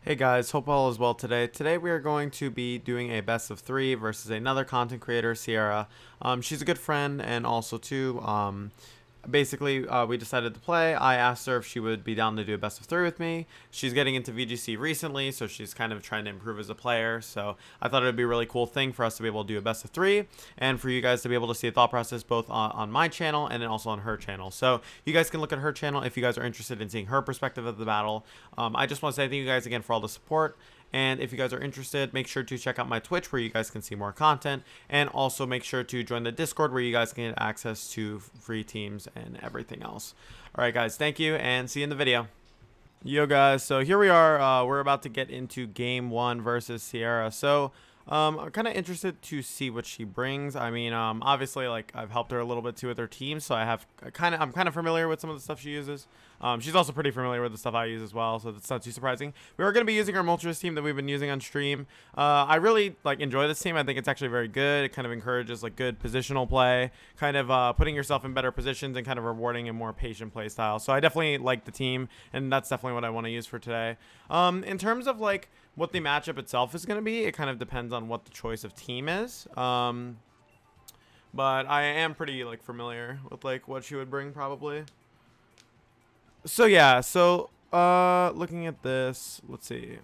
Hey guys, hope all is well today. Today we are going to be doing a best of three versus another content creator, Sierra. She's a good friend, and also too, basically we decided to play. I asked her if she would be down to do a best of three with me. She's getting into VGC recently, so she's kind of trying to improve as a player. So I thought it would be a really cool thing for us to be able to do a best of three, and for you guys to be able to see a thought process both on my channel and then also on her channel. So you guys can look at her channel if you guys are interested in seeing her perspective of the battle. I just want to say thank you guys again for all the support. And if you guys are interested, make sure to check out my Twitch where you guys can see more content. And also make sure to join the Discord where you guys can get access to free teams and everything else. Alright guys, thank you and see you in the video. Yo guys, so here we are. We're about to get into game one versus Sierra. So I'm kind of interested to see what she brings. I mean, obviously, like I've helped her a little bit too with her team, so I'm kind of familiar with some of the stuff she uses. She's also pretty familiar with the stuff I use as well, so that's not too surprising. We are going to be using our Moltres team that we've been using on stream. I really enjoy this team. I think it's actually very good. It kind of encourages like good positional play, kind of putting yourself in better positions and kind of rewarding a more patient play style. So I definitely like the team, and that's definitely what I want to use for today. In terms of like what the matchup itself is going to be, it kind of depends on what the choice of team is. But I am pretty like familiar with like what she would bring probably. So yeah, so looking at this, let's see.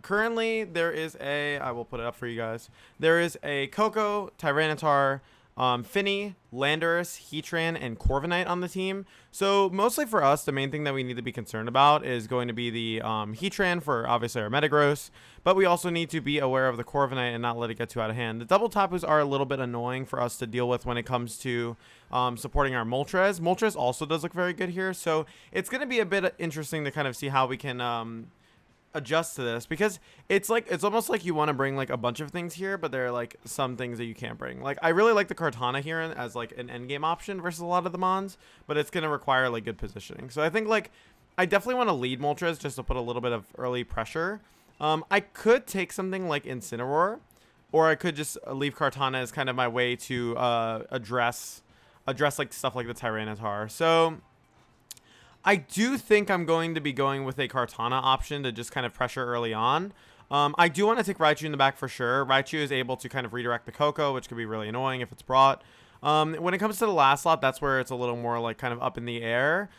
Currently there is I will put it up for you guys. There is a Coco, Tyranitar, Finny, Landorus, Heatran, and Corviknight on the team. So mostly for us, the main thing that we need to be concerned about is going to be the Heatran for obviously our Metagross, but we also need to be aware of the Corviknight and not let it get too out of hand. The double tapus are a little bit annoying for us to deal with when it comes to supporting our Moltres. Moltres also does look very good here, so it's going to be a bit interesting to kind of see how we can adjust to this, because it's almost like you want to bring like a bunch of things here, but there are like some things that you can't bring. Like I really like the Kartana here as like an end game option versus a lot of the mons, but it's going to require like good positioning. So I think like I definitely want to lead Moltres just to put a little bit of early pressure. I could take something like Incineroar, or I could just leave Kartana as kind of my way to address like stuff like the Tyranitar. So I do think I'm going to be going with a Kartana option to just kind of pressure early on. I do want to take Raichu in the back for sure. Raichu is able to kind of redirect the Coco, which could be really annoying if it's brought. When it comes to the last slot, that's where it's a little more like kind of up in the air.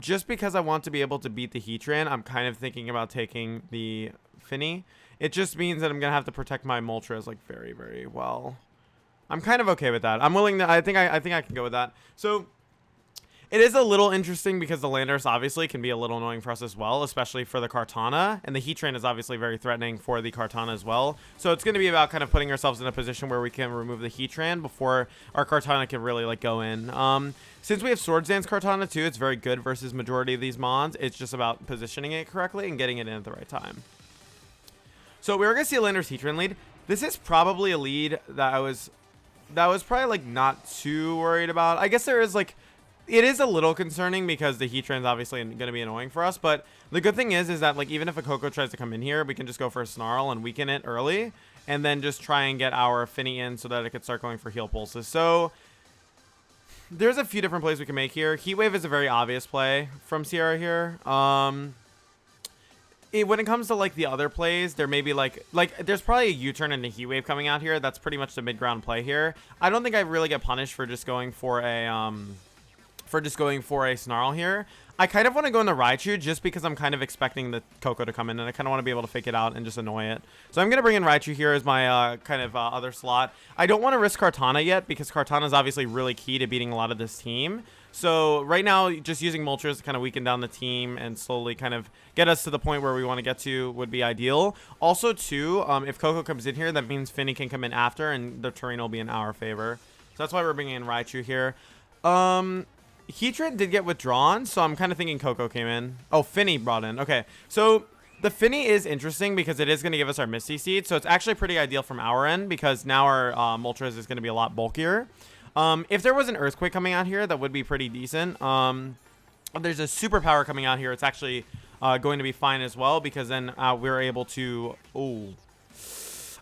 Just because I want to be able to beat the Heatran, I'm kind of thinking about taking the Finny. It just means that I'm going to have to protect my Moltres like very, very well. I'm kind of okay with that. I'm willing to, I think I can go with that. So it is a little interesting because the Landorus obviously can be a little annoying for us as well, especially for the Kartana. And the Heatran is obviously very threatening for the Kartana as well. So it's going to be about kind of putting ourselves in a position where we can remove the Heatran before our Kartana can really like go in. Since we have Swords Dance Kartana too, it's very good versus majority of these mons. It's just about positioning it correctly and getting it in at the right time. So we are going to see a Landorus Heatran lead. This is probably a lead that I was probably like not too worried about. I guess there is like, it is a little concerning because the Heatran is obviously going to be annoying for us, but the good thing is that like even if a Coco tries to come in here, we can just go for a Snarl and weaken it early, and then just try and get our Finny in so that it could start going for heal pulses. So there's a few different plays we can make here. Heat Wave is a very obvious play from Sierra here. When it comes to like the other plays, there may be like there's probably a U-turn and a Heat Wave coming out here. That's pretty much the mid-ground play here. I don't think I really get punished for just going for a Snarl here. I kind of want to go into Raichu just because I'm kind of expecting the Coco to come in, and I kind of want to be able to fake it out and just annoy it. So I'm going to bring in Raichu here as my kind of other slot. I don't want to risk Kartana yet because Kartana is obviously really key to beating a lot of this team. So right now, just using Moltres to kind of weaken down the team and slowly kind of get us to the point where we want to get to would be ideal. Also, too, if Coco comes in here, that means Finny can come in after, and the terrain will be in our favor. So that's why we're bringing in Raichu here. Heatran did get withdrawn, so I'm kind of thinking Coco came in. Oh, Finny brought in. Okay, so the Finny is interesting because it is going to give us our Misty Seed, so it's actually pretty ideal from our end because now our Moltres is going to be a lot bulkier. If there was an Earthquake coming out here, that would be pretty decent. There's a Superpower coming out here. It's actually going to be fine as well because then we're able to... Oh.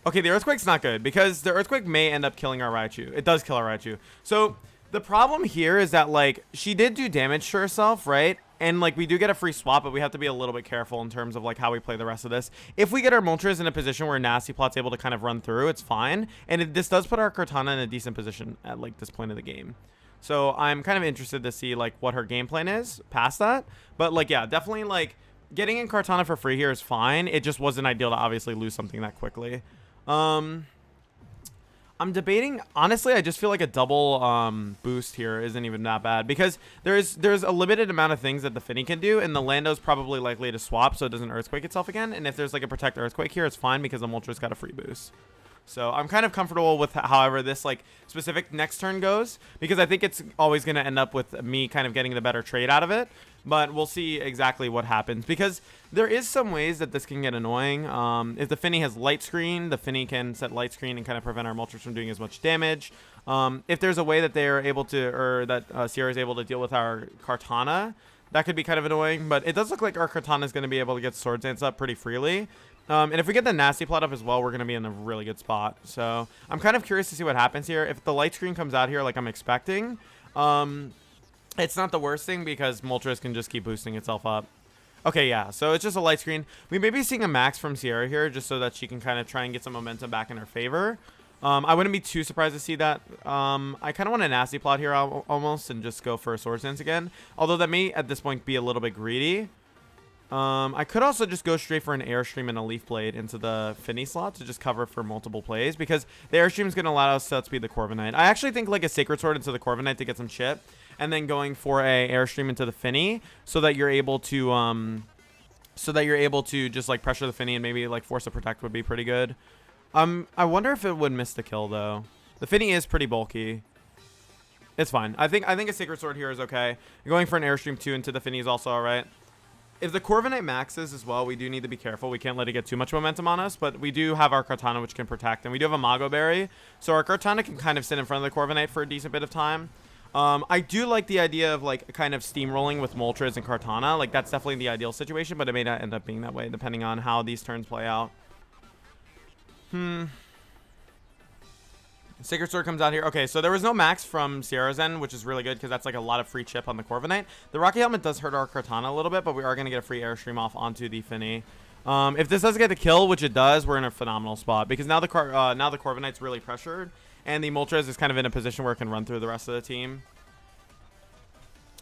Okay, the Earthquake's not good because the Earthquake may end up killing our Raichu. It does kill our Raichu. So the problem here is that, like, she did do damage to herself, right? And, like, we do get a free swap, but we have to be a little bit careful in terms of, like, how we play the rest of this. If we get our Moltres in a position where Nasty Plot's able to kind of run through, it's fine. And this does put our Kartana in a decent position at, like, this point of the game. So I'm kind of interested to see, like, what her game plan is past that. But, like, yeah, definitely, like, getting in Kartana for free here is fine. It just wasn't ideal to obviously lose something that quickly. I'm debating, honestly, I just feel like a double boost here isn't even that bad, because there's a limited amount of things that the Finny can do, and the Lando's probably likely to swap so it doesn't Earthquake itself again. And if there's like a Protect Earthquake here, it's fine because the Moltres got a free boost. So I'm kind of comfortable with however this like specific next turn goes, because I think it's always going to end up with me kind of getting the better trade out of it. But we'll see exactly what happens, because there is some ways that this can get annoying. If the Finny has Light Screen, the Finny can set Light Screen and kind of prevent our Moltres from doing as much damage. If there's a way that they are able to, or that Sierra is able to deal with our Kartana, that could be kind of annoying. But it does look like our Kartana is going to be able to get Sword Dance up pretty freely. And if we get the Nasty Plot up as well, we're going to be in a really good spot. So I'm kind of curious to see what happens here. If the Light Screen comes out here like I'm expecting, it's not the worst thing, because Moltres can just keep boosting itself up. Okay, yeah, so it's just a Light Screen. We may be seeing a max from Sierra here just so that she can kind of try and get some momentum back in her favor. I wouldn't be too surprised to see that. I kind of want a Nasty Plot here almost and just go for a Sword Dance again. Although that may, at this point, be a little bit greedy. I could also just go straight for an Airstream and a Leaf Blade into the Finny slot to just cover for multiple plays, because the Airstream is going to allow us to outspeed the Corviknight. I actually think like a Sacred Sword into the Corviknight to get some chip, and then going for a Airstream into the Finny so that you're able to just like pressure the Finny and maybe like force a Protect would be pretty good. I wonder if it would miss the kill though. The Finny is pretty bulky. It's fine. I think a Sacred Sword here is okay. Going for an Airstream 2 into the Finny is also alright. If the Corviknight maxes as well, we do need to be careful. We can't let it get too much momentum on us, but we do have our Kartana, which can protect, and we do have a Mago Berry, so our Kartana can kind of sit in front of the Corviknight for a decent bit of time. I do like the idea of like kind of steamrolling with Moltres and Kartana. Like that's definitely the ideal situation, but it may not end up being that way depending on how these turns play out. Sacred Sword comes out here. Okay, so there was no max from Sierra's end, which is really good because that's like a lot of free chip on the Corviknight. The Rocky Helmet does hurt our Kartana a little bit, but we are going to get a free Airstream off onto the Finny. If this does get the kill, which it does, we're in a phenomenal spot, because now the Corviknight's really pressured, and the Moltres is kind of in a position where it can run through the rest of the team.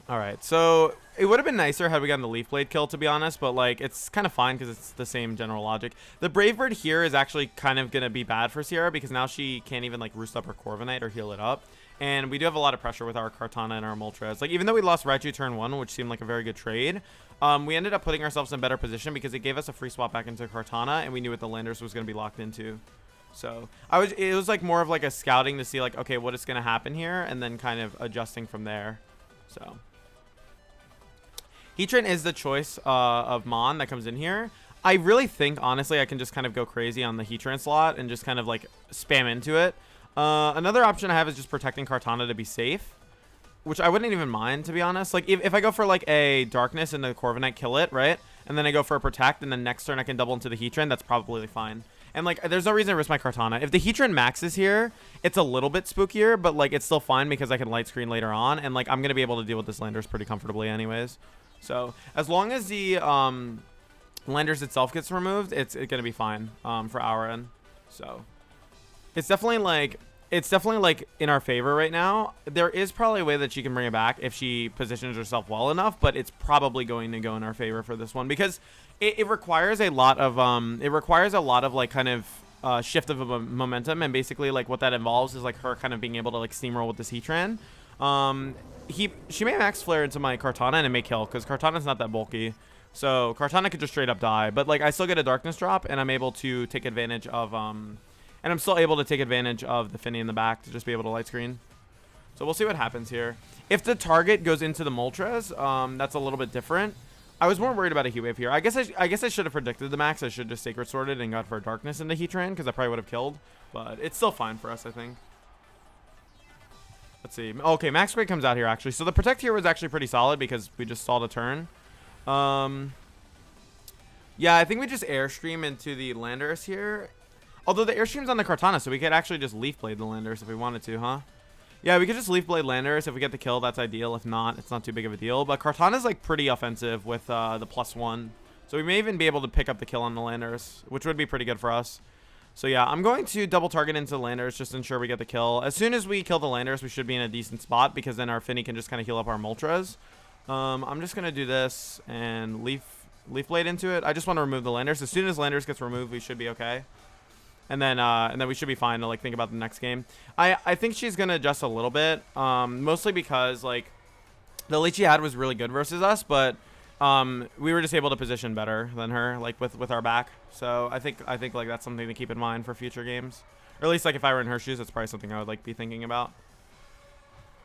Alright, so it would have been nicer had we gotten the Leaf Blade kill, to be honest, but like it's kind of fine because it's the same general logic. The Brave Bird here is actually kind of going to be bad for Sierra, because now she can't even like roost up her Corviknight or heal it up. And we do have a lot of pressure with our Kartana and our Moltres. Like even though we lost Raichu turn 1, which seemed like a very good trade, we ended up putting ourselves in a better position because it gave us a free swap back into Kartana, and we knew what the Landers was going to be locked into. So it was like more of like a scouting to see like, okay, what is going to happen here, and then kind of adjusting from there. So Heatran is the choice of Mon that comes in here. I really think, honestly, I can just kind of go crazy on the Heatran slot and just kind of like spam into it. Another option I have is just protecting Kartana to be safe, which I wouldn't even mind, to be honest. Like if I go for like a Darkness and the Corviknight kill it, right? And then I go for a Protect, and then next turn I can double into the Heatran, that's probably fine. And like there's no reason to risk my Kartana. If the Heatran maxes here, it's a little bit spookier, but like it's still fine because I can Light Screen later on, and like I'm going to be able to deal with this Landers pretty comfortably anyways. So as long as the Landers itself gets removed, it's going to be fine for our end. So it's definitely like in our favor right now. There is probably a way that she can bring it back if she positions herself well enough, but it's probably going to go in our favor for this one, because it requires a lot of like kind of shift of momentum, and basically like what that involves is like her kind of being able to like steamroll with this Heatran. She may max flare into my Kartana and it may kill, because Kartana's not that bulky. So Kartana could just straight up die, but like I still get a Darkness drop, and I'm able to take advantage of and I'm still able to take advantage of the Finny in the back to just be able to Light Screen. So we'll see what happens here. If the target goes into the Moltres, that's a little bit different. I was more worried about a Heat Wave here. I guess I should have predicted the max. I should just Sacred Sworded and got for Darkness into Heatran, because I probably would have killed. But it's still fine for us, I think. Let's see. Okay, Max Quake comes out here, actually. So the Protect here was actually pretty solid because we just stalled a turn. Yeah, I think we just Airstream into the Landers here. Although the Airstream's on the Kartana, so we could actually just Leaf Blade the Landers if we wanted to, huh? Yeah, we could just Leaf Blade Landers. If we get the kill, that's ideal. If not, it's not too big of a deal. But Kartana's like pretty offensive with the +1. So we may even be able to pick up the kill on the Landers, which would be pretty good for us. So yeah, I'm going to double target into the Landers just to ensure we get the kill. As soon as we kill the Landers, we should be in a decent spot because then our Finny can just kind of heal up our Moltres. I'm just going to do this and Leaf Blade into it. I just want to remove the Landers. As soon as Landers gets removed, we should be okay. And then we should be fine to like think about the next game. I think she's gonna adjust a little bit, mostly because like the lead she had was really good versus us, but we were just able to position better than her, like with our back. So I think like that's something to keep in mind for future games, or at least like if I were in her shoes, that's probably something I would like be thinking about.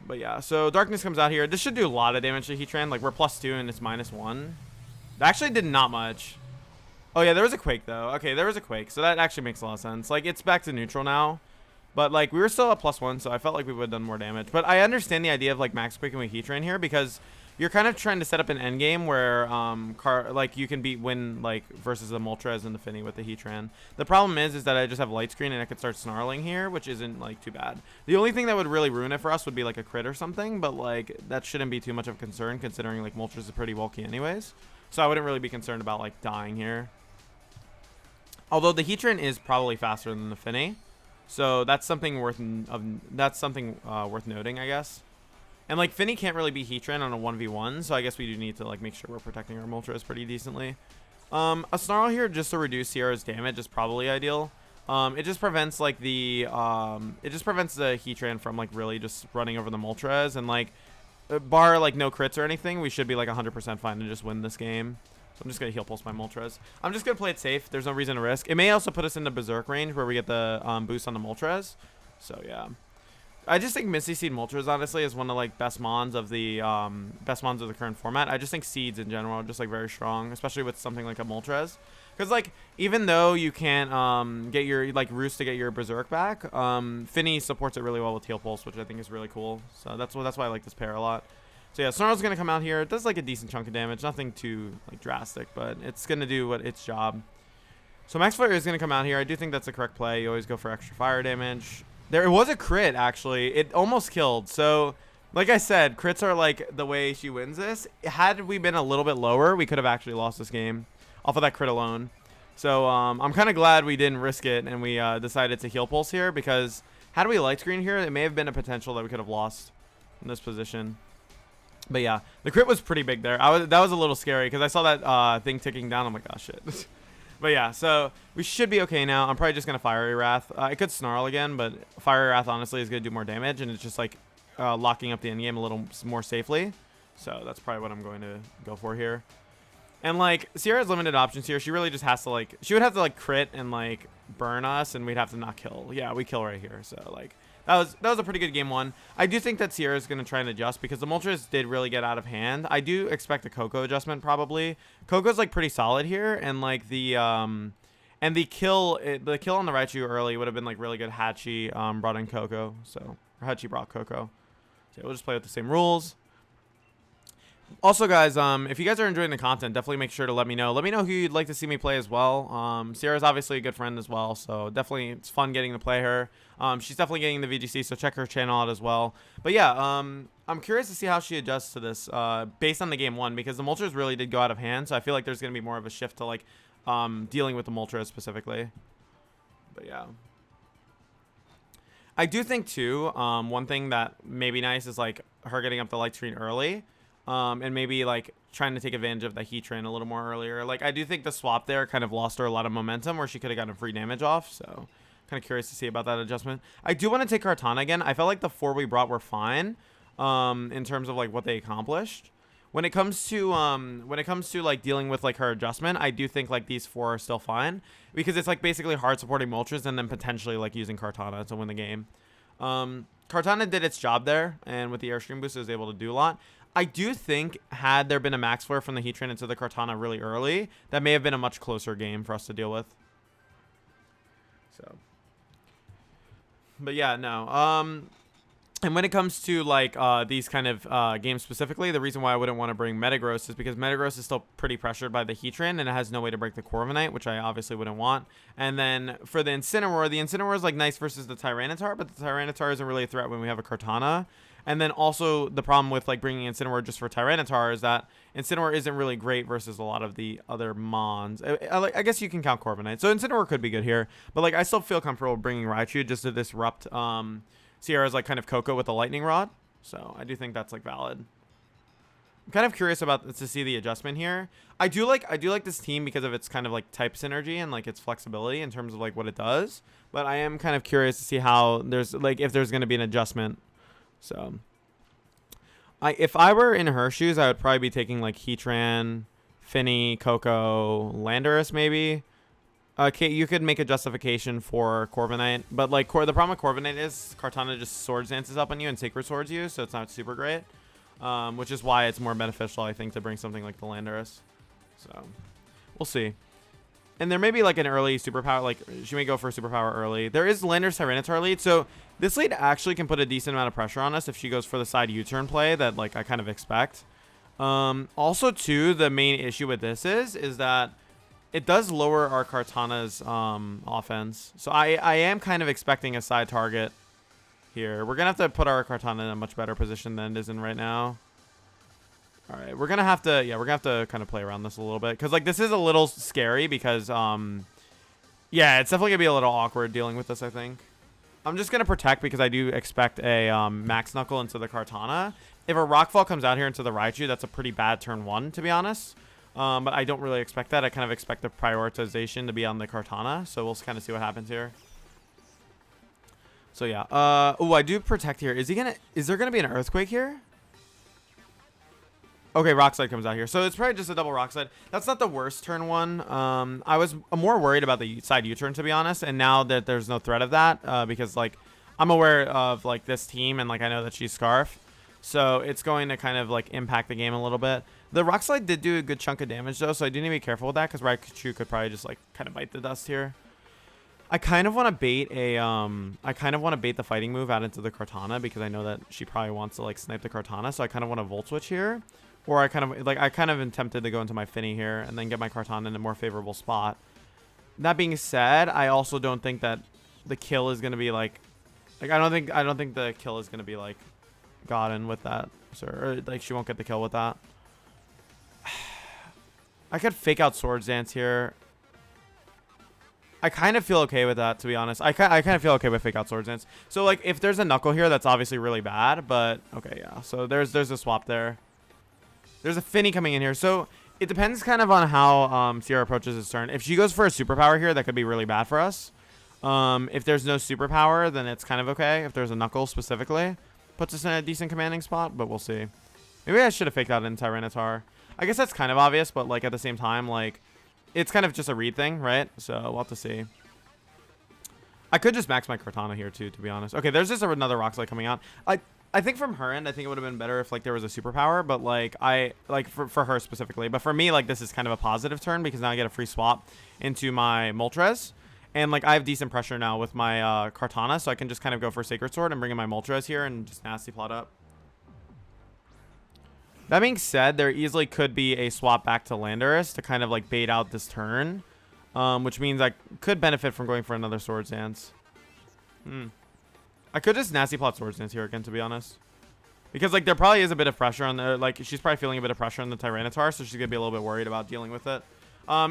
But yeah, so Darkness comes out here. This should do a lot of damage to Heatran. Like we're +2 and it's -1. That actually did not much. Oh, yeah, there was a Quake, though. Okay, there was a Quake, so that actually makes a lot of sense. Like, it's back to neutral now. But, like, we were still at +1, so I felt like we would have done more damage. But I understand the idea of, like, max Quaking with Heatran here because you're kind of trying to set up an endgame where, like, you can win, like, versus the Moltres and the Finny with the Heatran. The problem is that I just have Light Screen and I could start snarling here, which isn't, like, too bad. The only thing that would really ruin it for us would be, like, a crit or something, but, like, that shouldn't be too much of a concern considering, like, Moltres is pretty bulky anyways. So I wouldn't really be concerned about, like, dying here. Although the Heatran is probably faster than the Finny, so that's something worth noting, I guess. And like Finny can't really be Heatran on a 1v1, so I guess we do need to like make sure we're protecting our Moltres pretty decently. A Snarl here just to reduce Sierra's damage is probably ideal. It just prevents like the Heatran from like really just running over the Moltres, and like bar like no crits or anything, we should be like 100% fine to just win this game. So I'm just going to heal pulse my Moltres. I'm just going to play it safe. There's no reason to risk. It may also put us into Berserk range where we get the boost on the Moltres. So, yeah. I just think Misty Seed Moltres, honestly, is one of, like, best mons of the current format. I just think Seeds in general are just, like, very strong, especially with something like a Moltres. Because, like, even though you can't get your, like, Roost to get your Berserk back, Finny supports it really well with Heal Pulse, which I think is really cool. So that's why I like this pair a lot. So yeah, Snarl's going to come out here. It does like a decent chunk of damage. Nothing too like drastic, but it's going to do its job. So Max Flare is going to come out here. I do think that's the correct play. You always go for extra fire damage. It was a crit, actually. It almost killed. So like I said, crits are like the way she wins this. Had we been a little bit lower, we could have actually lost this game off of that crit alone. So I'm kind of glad we didn't risk it and we decided to heal pulse here, because had we light screen here, it may have been a potential that we could have lost in this position. But yeah, the crit was pretty big there. That was a little scary because I saw that thing ticking down. I'm like, oh shit. But yeah, so we should be okay now. I'm probably just gonna Fiery Wrath. It could Snarl again, but Fiery Wrath honestly is gonna do more damage, and it's just like locking up the endgame a little more safely. So that's probably what I'm going to go for here. And like Sierra has limited options here. She really just has to like, she would have to like crit and like burn us, and we'd have to not kill. Yeah, we kill right here. So like. That was a pretty good game one. I do think that Sierra is going to try and adjust because the Moltres did really get out of hand. I do expect a Coco adjustment probably. Coco's like pretty solid here, and like the kill on the Raichu early would have been like really good had she brought in Coco. So or had she brought Coco. So we'll just play with the same rules. Also, guys, if you guys are enjoying the content, definitely make sure to let me know. Let me know who you'd like to see me play as well. Sierra's obviously a good friend as well, so definitely it's fun getting to play her. She's definitely getting the VGC, so check her channel out as well. But yeah, I'm curious to see how she adjusts to this based on the game one, because the Moltres really did go out of hand, so I feel like there's going to be more of a shift to like dealing with the Moltres specifically. But yeah. I do think, too, one thing that may be nice is like her getting up the light screen early. And maybe like trying to take advantage of the Heatran a little more earlier. Like I do think the swap there kind of lost her a lot of momentum where she could have gotten free damage off. So kind of curious to see about that adjustment. I do want to take Kartana again. I felt like the 4 we brought were fine in terms of like what they accomplished. When it comes to like dealing with like her adjustment, I do think like these 4 are still fine, because it's like basically hard supporting Moltres and then potentially like using Kartana to win the game. Kartana did its job there, and with the Airstream boost it was able to do a lot. I do think had there been a Max Flare from the Heatran into the Kartana really early, that may have been a much closer game for us to deal with. So, but yeah, no. And when it comes to like these kind of games specifically, the reason why I wouldn't want to bring Metagross is because Metagross is still pretty pressured by the Heatran, and it has no way to break the Corviknight, which I obviously wouldn't want. And then for the Incineroar is like nice versus the Tyranitar, but the Tyranitar isn't really a threat when we have a Kartana. And then also the problem with like bringing Incineroar just for Tyranitar is that Incineroar isn't really great versus a lot of the other Mons. I guess you can count Corviknight, so Incineroar could be good here, but like I still feel comfortable bringing Raichu just to disrupt Sierra's like kind of Coco with the lightning rod. So I do think that's like valid. I'm kind of curious about to see the adjustment here. I do like this team because of its kind of like type synergy and like its flexibility in terms of like what it does. But I am kind of curious to see how there's like if there's going to be an adjustment. So if I were in her shoes, I would probably be taking like Heatran, Finny, Coco, Landorus maybe. Okay, you could make a justification for Corviknight, but like the problem with Corviknight is Kartana just Swords Dances up on you and Sacred Swords you, so it's not super great. Which is why it's more beneficial, I think, to bring something like the Landorus. So we'll see. And there may be like an early superpower, like she may go for a superpower early. There is Landorus Tyranitar lead, so this lead actually can put a decent amount of pressure on us if she goes for the side U-turn play that like I kind of expect. Also too, the main issue with this is that it does lower our Kartana's offense. So I am kind of expecting a side target here. We're going to have to put our Kartana in a much better position than it is in right now. All right, we're going to have to, yeah, we're going to have to kind of play around this a little bit. Because, like, this is a little scary because, yeah, it's definitely going to be a little awkward dealing with this, I think. I'm just going to protect because I do expect a Max Knuckle into the Kartana. If a Rockfall comes out here into the Raichu, that's a pretty bad turn one, to be honest. But I don't really expect that. I kind of expect the prioritization to be on the Kartana. So we'll kind of see what happens here. So yeah. Oh, I do protect here. Is there gonna be an Earthquake here? Okay, Rock Slide comes out here. So it's probably just a double Rock Slide. That's not the worst turn one. I was more worried about the side U-turn, to be honest. And now that there's no threat of that, because like I'm aware of like this team and like I know that she's Scarf. So it's going to kind of like impact the game a little bit. The Rock Slide did do a good chunk of damage though, so I do need to be careful with that because Raichu could probably just like kind of bite the dust here. I kind of want to bait the fighting move out into the Kartana because I know that she probably wants to like snipe the Kartana, so I kind of want to Volt Switch here. Or I kind of am tempted to go into my Finny here and then get my Kartana in a more favorable spot. That being said, I also don't think that the kill is going to be like I don't think the kill is going to be like gotten with that. Or like she won't get the kill with that. I could fake out Swords Dance here. I kind of feel okay with that, to be honest. I kind of feel okay with fake out Swords Dance. So like if there's a Knuckle here, that's obviously really bad. But okay, yeah. So there's a swap there. There's a Finny coming in here. So it depends kind of on how Sierra approaches his turn. If she goes for a superpower here, that could be really bad for us. If there's no superpower, then it's kind of okay. If there's a Knuckle specifically, puts us in a decent commanding spot, but we'll see. Maybe I should have faked out in Tyranitar. I guess that's kind of obvious, but like at the same time, like it's kind of just a read thing, right? So we'll have to see. I could just max my Kartana here too, to be honest. Okay, there's just another Rock Slide coming out. I think from her end, I think it would have been better if like there was a superpower, but like for her specifically. But for me, like this is kind of a positive turn because now I get a free swap into my Moltres. And like I have decent pressure now with my Kartana, so I can just kind of go for Sacred Sword and bring in my Moltres here and just nasty plot up. That being said, there easily could be a swap back to Landorus to kind of like bait out this turn, which means I could benefit from going for another Swords Dance. I could just nasty plot Swords Dance here again, to be honest, because like there probably is a bit of pressure on the like she's probably feeling a bit of pressure on the Tyranitar, so she's gonna be a little bit worried about dealing with it.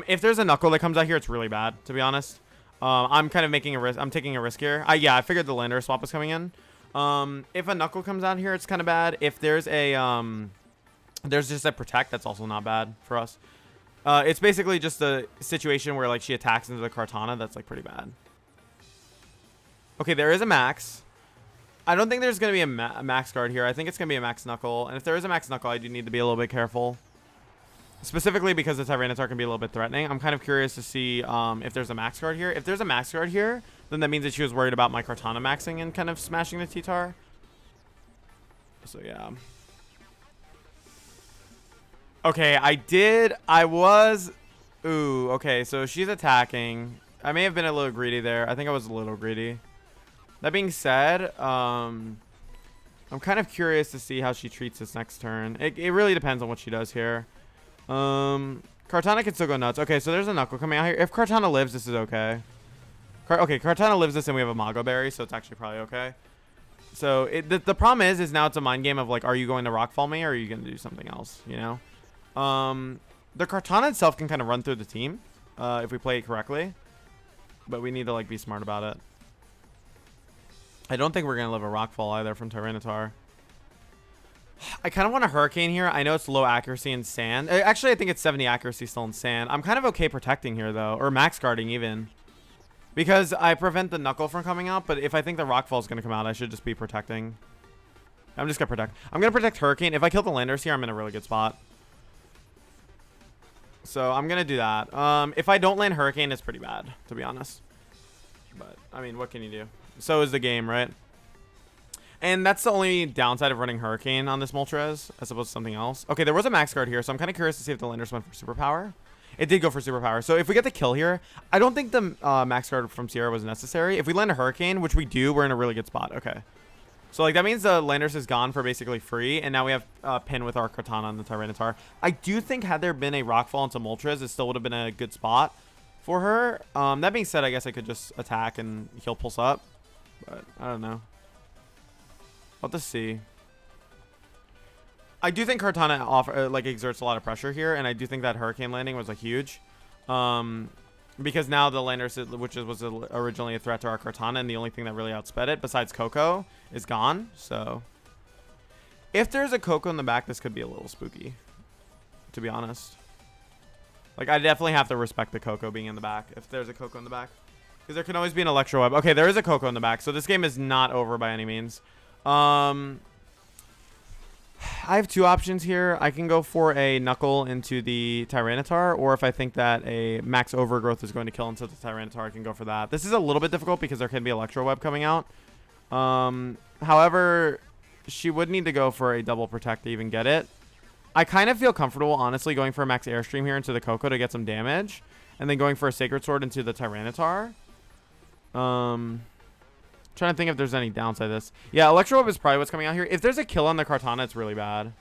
If there's a Knuckle that comes out here, it's really bad, to be honest. I'm kind of making a risk. I'm taking a risk here. Yeah, I figured the Landorus swap was coming in. If a Knuckle comes out here, it's kind of bad. If there's a there's just a Protect, that's also not bad for us. It's basically just a situation where like she attacks into the Kartana. That's like pretty bad. Okay, there is a Max. I don't think there's going to be a Max Guard here. I think it's going to be a Max Knuckle. And if there is a Max Knuckle, I do need to be a little bit careful. Specifically because the Tyranitar can be a little bit threatening. I'm kind of curious to see if there's a Max Guard here. If there's a Max Guard here, then that means that she was worried about my Kartana maxing and kind of smashing the T-Tar. So, yeah. Okay, Ooh, okay, so she's attacking. I may have been a little greedy there. I think I was a little greedy. That being said, I'm kind of curious to see how she treats this next turn. It really depends on what she does here. Kartana can still go nuts. Okay, so there's a Knuckle coming out here. If Kartana lives, this is okay. Okay, Kartana lives this and we have a Mago Berry, so it's actually probably okay. So the problem is now it's a mind game of like, are you going to Rockfall me or are you going to do something else, you know? The Kartana itself can kind of run through the team if we play it correctly. But we need to like be smart about it. I don't think we're going to live a Rockfall either from Tyranitar. I kind of want a Hurricane here. I know it's low accuracy in sand. Actually, I think it's 70 accuracy still in sand. I'm kind of okay protecting here, though. Or max guarding, even. Because I prevent the Knuckle from coming out. But if I think the Rockfall is going to come out, I should just be protecting. I'm just going to protect. I'm going to protect Hurricane. If I kill the Landers here, I'm in a really good spot. So I'm going to do that. If I don't land Hurricane, it's pretty bad, to be honest. But, I mean, what can you do? So is the game, right? And that's the only downside of running Hurricane on this Moltres, as opposed to something else. Okay, there was a max guard here, so I'm kind of curious to see if the Landers went for Superpower. It did go for Superpower. So if we get the kill here, I don't think the max guard from Sierra was necessary. If we land a Hurricane, which we do, we're in a really good spot. Okay. So, like, that means the Landers is gone for basically free, and now we have Pin with our Kartana and the Tyranitar. I do think had there been a Rockfall into Moltres, it still would have been a good spot for her. That being said, I guess I could just attack and heal Pulse up. But, I don't know. We'll have to see. I do think Kartana exerts a lot of pressure here, and I do think that Hurricane landing was huge. Because now the Landers, which was originally a threat to our Kartana, and the only thing that really outsped it, besides Coco, is gone. So, if there's a Coco in the back, this could be a little spooky, to be honest. Like, I definitely have to respect the Coco being in the back, if there's a Coco in the back. Because there can always be an Electro Web. Okay, there is a Coco in the back, so this game is not over by any means. I have two options here. I can go for a Knuckle into the Tyranitar, or if I think that a max overgrowth is going to kill into the Tyranitar, I can go for that. This is a little bit difficult because there can be Electro Web coming out. However, she would need to go for a double protect to even get it. I kind of feel comfortable, honestly, going for a max Airstream here into the Coco to get some damage, and then going for a Sacred Sword into the Tyranitar. Trying to think if there's any downside to this. Yeah, Electro Web is probably what's coming out here. If there's a kill on the Kartana, it's really bad.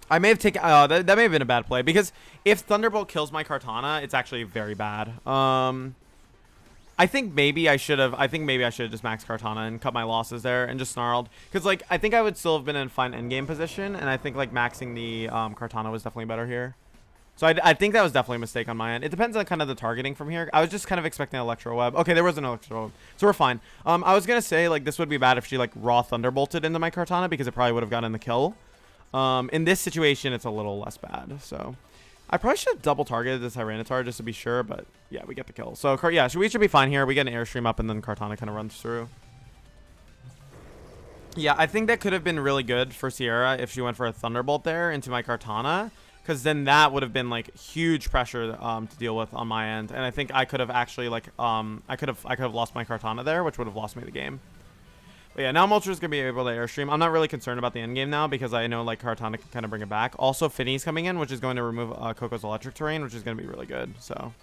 I may have taken... that may have been a bad play. Because if Thunderbolt kills my Kartana, it's actually very bad. I think maybe I should have... just maxed Kartana and cut my losses there and just snarled. Because, like, I think I would still have been in fine endgame position. And I think, like, maxing the Kartana was definitely better here. So I think that was definitely a mistake on my end. It depends on kind of the targeting from here. I was just kind of expecting Electro Web. Okay, there was an Electro Web. So we're fine. I was going to say, like, this would be bad if she, like, raw Thunderbolted into my Kartana because it probably would have gotten the kill. In this situation, it's a little less bad. So I probably should have double targeted this Tyranitar just to be sure. But, yeah, we get the kill. So, yeah, so we should be fine here. We get an Airstream up and then Kartana kind of runs through. Yeah, I think that could have been really good for Sierra if she went for a Thunderbolt there into my Kartana. Because then that would have been like huge pressure to deal with on my end, and I think I could have actually like I could have lost my Kartana there, which would have lost me the game. But yeah, now Moltres is gonna be able to Airstream. I'm not really concerned about the end game now because I know like Kartana can kind of bring it back. Also, Finny's coming in, which is going to remove Coco's electric terrain, which is gonna be really good. So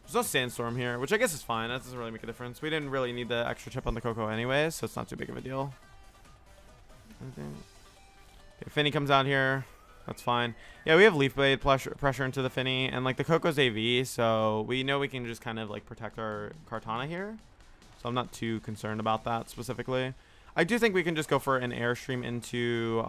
there's no Sandstorm here, which I guess is fine. That doesn't really make a difference. We didn't really need the extra chip on the Coco anyways, so it's not too big of a deal. Okay, Finny comes out here. That's fine. Yeah, we have Leaf Blade pressure into the Finny, and like the Coco's AV, so we know we can just kind of like protect our Kartana here. So I'm not too concerned about that specifically. I do think we can just go for an Airstream into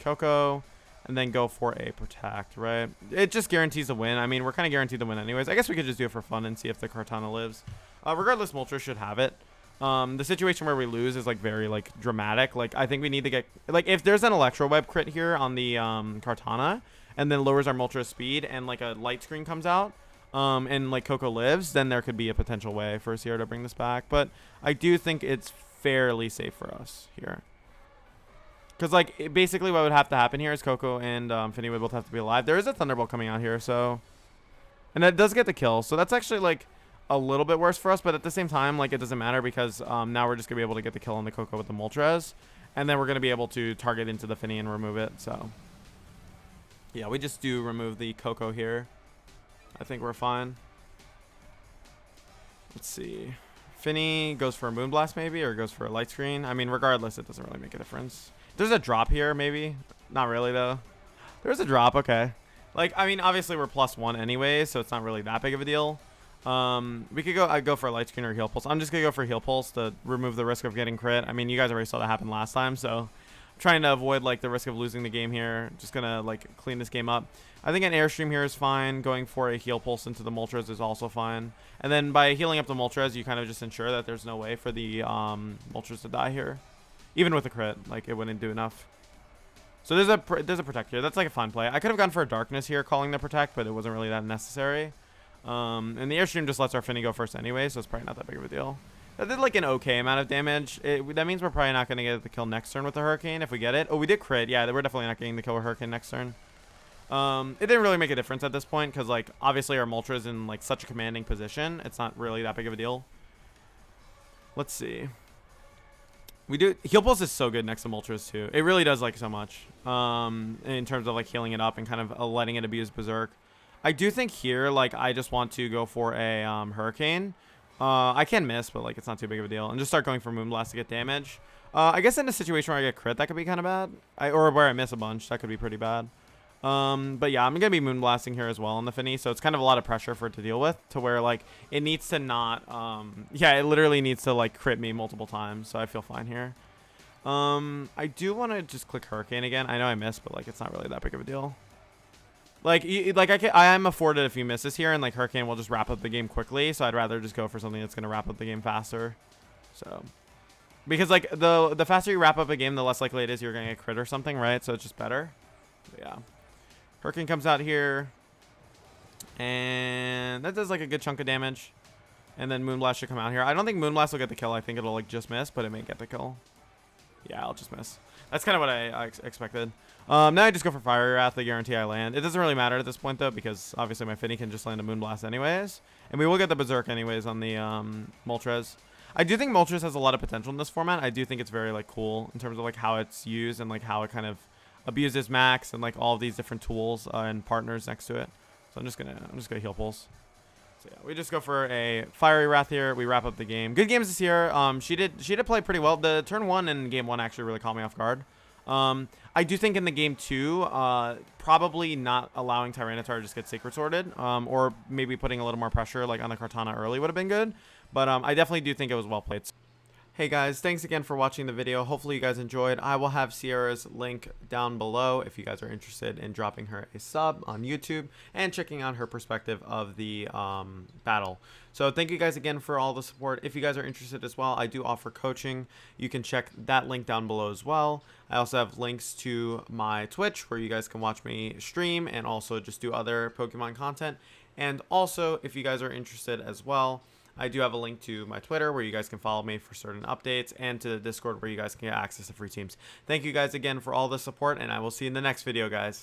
Coco, and then go for a protect, right? It just guarantees a win. I mean, we're kind of guaranteed to win anyways. I guess we could just do it for fun and see if the Kartana lives. Regardless, Moltres should have it. The situation where we lose is like very like dramatic. Like I think we need to get like if there's an Electro Web crit here on the Kartana and then lowers our Moltres speed and like a light screen comes out and like Coco lives, then there could be a potential way for Sierra to bring this back. But I do think it's fairly safe for us here. Because like basically what would have to happen here is Coco and Finny would both have to be alive. There is a Thunderbolt coming out here, so and that does get the kill. So that's actually like a little bit worse for us, but at the same time, like it doesn't matter because now we're just gonna be able to get the kill on the Coco with the Moltres, and then we're gonna be able to target into the Finny and remove it. So yeah, we just do remove the Coco here. I think we're fine. Let's see. Finny goes for a Moonblast maybe, or goes for a Light Screen. I mean, regardless, it doesn't really make a difference. There's a drop here, maybe. Not really, though. There's a drop, okay. Like, I mean, obviously we're +1 anyway, so it's not really that big of a deal. We could go, I'd go for a Light Screen or Heal Pulse. I'm just going to go for Heal Pulse to remove the risk of getting crit. I mean, you guys already saw that happen last time, so I'm trying to avoid, like, the risk of losing the game here. Just going to, like, clean this game up. I think an Airstream here is fine. Going for a Heal Pulse into the Moltres is also fine. And then by healing up the Moltres, you kind of just ensure that there's no way for the Moltres to die here. Even with a crit, like, it wouldn't do enough. So there's a Protect here. That's like a fun play. I could have gone for a Darkness here, calling the Protect, but it wasn't really that necessary. And the Airstream just lets our Finny go first anyway, so it's probably not that big of a deal. That did like an okay amount of damage. That means we're probably not going to get the kill next turn with the Hurricane if we get it. Oh, we did crit. Yeah, we're definitely not getting the kill with Hurricane next turn. It didn't really make a difference at this point because, like, obviously our Moltres is in, like, such a commanding position. It's not really that big of a deal. Let's see. Heal Pulse is so good next to Moltres too. It really does, like, so much in terms of, like, healing it up and kind of letting it abuse Berserk. I do think here, like, I just want to go for a Hurricane. I can miss, but, like, it's not too big of a deal. And just start going for Moonblast to get damage. I guess in a situation where I get crit, that could be kind of bad. Or where I miss a bunch, that could be pretty bad. But yeah, I'm going to be Moonblasting here as well on the Finny, so it's kind of a lot of pressure for it to deal with, to where, like, it needs to not, yeah, it literally needs to, like, crit me multiple times, so I feel fine here. I do want to just click Hurricane again. I know I missed, but, like, it's not really that big of a deal. Like, I am afforded a few misses here, and, like, Hurricane will just wrap up the game quickly, so I'd rather just go for something that's going to wrap up the game faster. So, because, like, the faster you wrap up a game, the less likely it is you're going to get crit or something, right? So it's just better. But yeah. Hurricane comes out here, and that does, like, a good chunk of damage. And then Moonblast should come out here. I don't think Moonblast will get the kill. I think it'll, like, just miss, but it may get the kill. Yeah, I'll just miss. That's kind of what I expected. Now I just go for Fiery Wrath. They guarantee I land. It doesn't really matter at this point, though, because obviously my Finny can just land a Moonblast anyways. And we will get the Berserk anyways on the Moltres. I do think Moltres has a lot of potential in this format. I do think it's very, like, cool in terms of, like, how it's used and, like, how it kind of abuses Max and, like, all of these different tools and partners next to it. So I'm just gonna Heal Pulse. So yeah, we just go for a Fiery Wrath here. We wrap up the game. Good games this year. She did play pretty well. The turn 1 and game 1 actually really caught me off guard. I do think in the game 2, probably not allowing Tyranitar to just get Sacred Sworded, or maybe putting a little more pressure, like, on the Kartana early would have been good. But I definitely do think it was well played. Hey guys, thanks again for watching the video. Hopefully you guys enjoyed. I will have Sierra's link down below if you guys are interested in dropping her a sub on YouTube and checking out her perspective of the battle. So thank you guys again for all the support. If you guys are interested as well, I do offer coaching. You can check that link down below as well. I also have links to my Twitch where you guys can watch me stream and also just do other Pokemon content. And also, if you guys are interested as well, I do have a link to my Twitter where you guys can follow me for certain updates, and to the Discord where you guys can get access to free teams. Thank you guys again for all the support, and I will see you in the next video, guys.